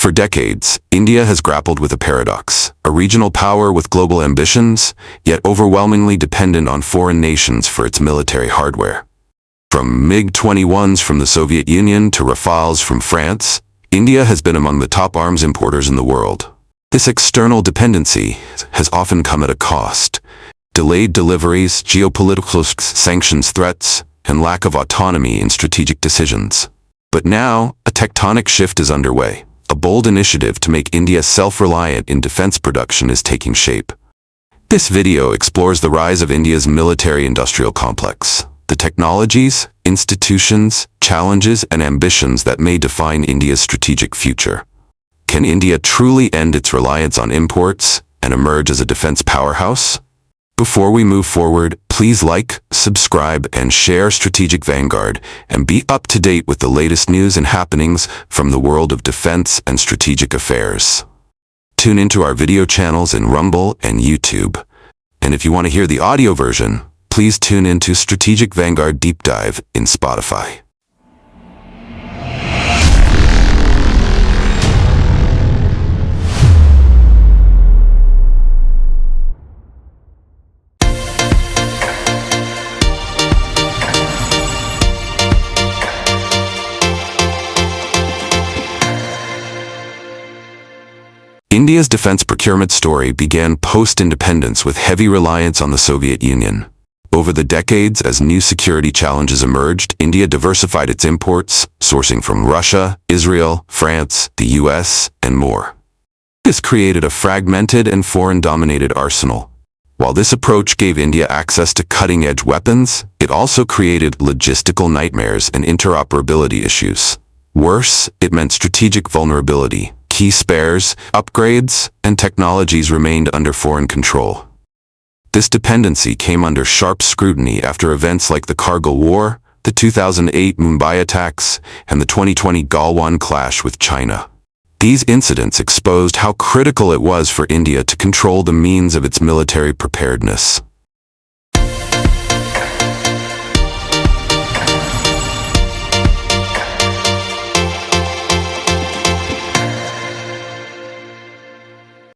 For decades, India has grappled with a paradox, a regional power with global ambitions, yet overwhelmingly dependent on foreign nations for its military hardware. From MiG-21s from the Soviet Union to Rafales from France, India has been among the top arms importers in the world. This external dependency has often come at a cost. Delayed deliveries, geopolitical sanctions threats, and lack of autonomy in strategic decisions. But now, a tectonic shift is underway. A bold initiative to make India self-reliant in defense production is taking shape. This video explores the rise of India's military-industrial complex, the technologies, institutions, challenges, and ambitions that may define India's strategic future. Can India truly end its reliance on imports and emerge as a defense powerhouse? Before we move forward, please like, subscribe, and share Strategic Vanguard and be up to date with the latest news and happenings from the world of defense and strategic affairs. Tune into our video channels in Rumble and YouTube. And if you want to hear the audio version, please tune into Strategic Vanguard Deep Dive in Spotify. India's defense procurement story began post-independence with heavy reliance on the Soviet Union. Over the decades, as new security challenges emerged, India diversified its imports, sourcing from Russia, Israel, France, the US, and more. This created a fragmented and foreign-dominated arsenal. While this approach gave India access to cutting-edge weapons, it also created logistical nightmares and interoperability issues. Worse, it meant strategic vulnerability. Key spares, upgrades, and technologies remained under foreign control. This dependency came under sharp scrutiny after events like the Kargil War, the 2008 Mumbai attacks, and the 2020 Galwan clash with China. These incidents exposed how critical it was for India to control the means of its military preparedness.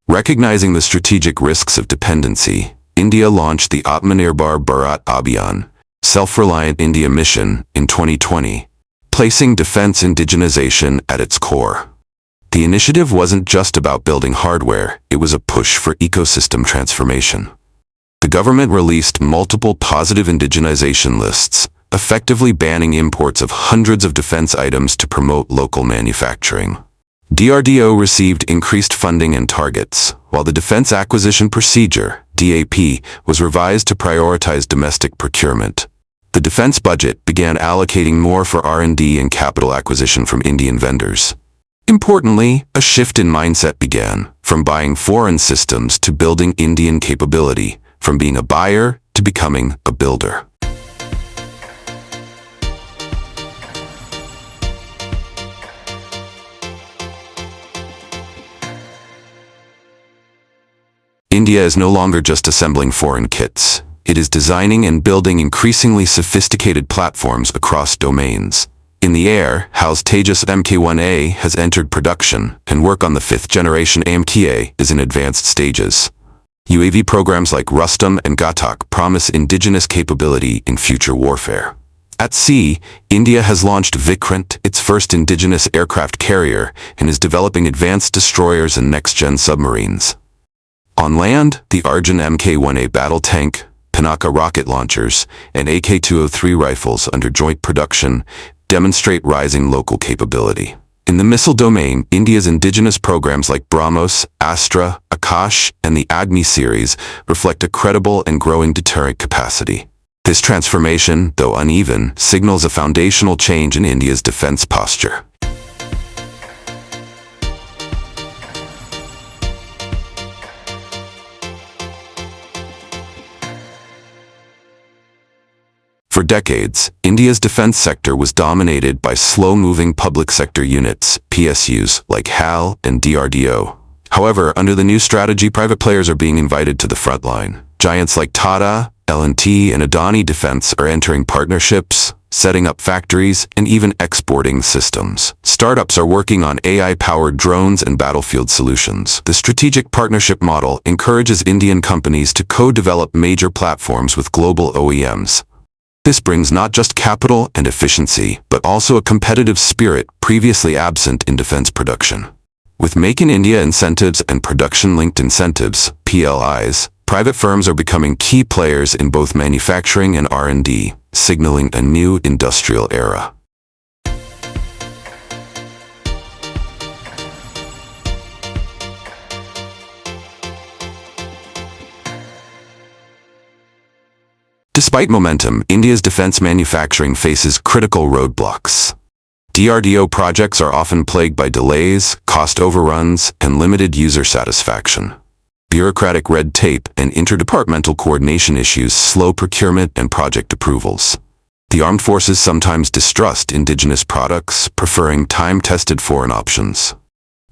Recognizing the strategic risks of dependency, India launched the Atmanirbhar Bharat Abhiyan, Self-Reliant India Mission, in 2020, placing defense indigenization at its core. The initiative wasn't just about building hardware, it was a push for ecosystem transformation. The government released multiple positive indigenization lists, effectively banning imports of hundreds of defense items to promote local manufacturing. DRDO received increased funding and targets, while the Defense Acquisition Procedure, DAP, was revised to prioritize domestic procurement. The defense budget began allocating more for R&D and capital acquisition from Indian vendors. Importantly, a shift in mindset began, from buying foreign systems to building Indian capability, from being a buyer to becoming a builder. India is no longer just assembling foreign kits. It is designing and building increasingly sophisticated platforms across domains. In the air, HAL's Tejas Mk1A has entered production, and work on the fifth-generation AMCA is in advanced stages. UAV programs like Rustam and Ghatak promise indigenous capability in future warfare. At sea, India has launched Vikrant, its first indigenous aircraft carrier, and is developing advanced destroyers and next-gen submarines. On land, the Arjun Mk1A battle tank, Pinaka rocket launchers, and AK-203 rifles under joint production demonstrate rising local capability. In the missile domain, India's indigenous programs like BrahMos, Astra, Akash, and the Agni series reflect a credible and growing deterrent capacity. This transformation, though uneven, signals a foundational change in India's defense posture. For decades, India's defense sector was dominated by slow-moving public sector units, PSUs, like HAL and DRDO. However, under the new strategy, private players are being invited to the front line. Giants like Tata, L&T, and Adani Defense are entering partnerships, setting up factories, and even exporting systems. Startups are working on AI-powered drones and battlefield solutions. The strategic partnership model encourages Indian companies to co-develop major platforms with global OEMs. This brings not just capital and efficiency, but also a competitive spirit previously absent in defense production. With Make in India incentives and production-linked incentives, PLIs, private firms are becoming key players in both manufacturing and R&D, signaling a new industrial era. Despite momentum, India's defense manufacturing faces critical roadblocks. DRDO projects are often plagued by delays, cost overruns, and limited user satisfaction. Bureaucratic red tape and interdepartmental coordination issues slow procurement and project approvals. The armed forces sometimes distrust indigenous products, preferring time-tested foreign options.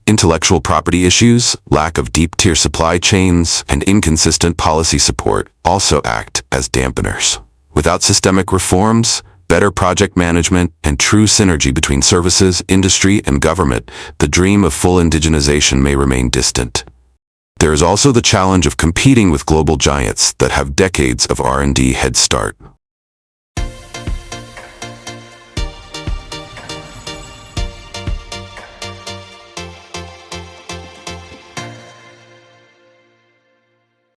Intellectual property issues, lack of deep-tier supply chains, and inconsistent policy support also act as dampeners. Without systemic reforms, better project management, and true synergy between services, industry, and government, the dream of full indigenization may remain distant. There is also the challenge of competing with global giants that have decades of R&D head start.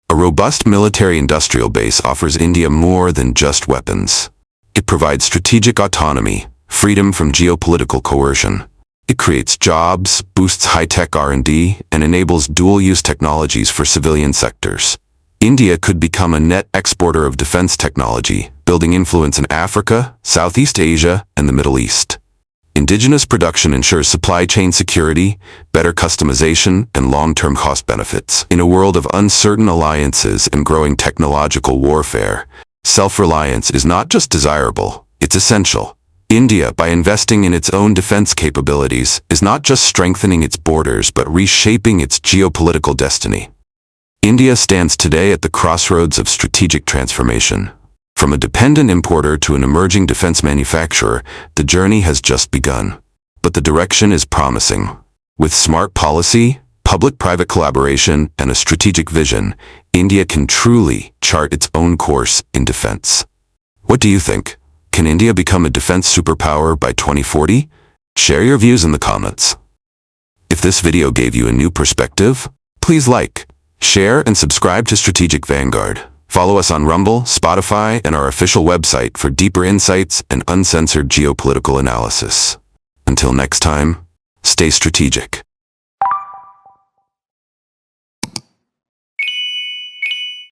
A robust military-industrial base offers India more than just weapons. It provides strategic autonomy, freedom from geopolitical coercion. It creates jobs, boosts high-tech R&D, and enables dual-use technologies for civilian sectors. India could become a net exporter of defense technology, building influence in Africa, Southeast Asia, and the Middle East. Indigenous production ensures supply chain security, better customization, and long-term cost benefits. In a world of uncertain alliances and growing technological warfare, self-reliance is not just desirable, it's essential. India, by investing in its own defense capabilities, is not just strengthening its borders but reshaping its geopolitical destiny. India stands today at the crossroads of strategic transformation. From a dependent importer to an emerging defense manufacturer, the journey has just begun. But the direction is promising. With smart policy, public-private collaboration, and a strategic vision, India can truly chart its own course in defense. What do you think? Can India become a defense superpower by 2040? Share your views in the comments. If this video gave you a new perspective, please like, share, and subscribe to Strategic Vanguard. Follow us on Rumble, Spotify, and our official website for deeper insights and uncensored geopolitical analysis. Until next time, stay strategic.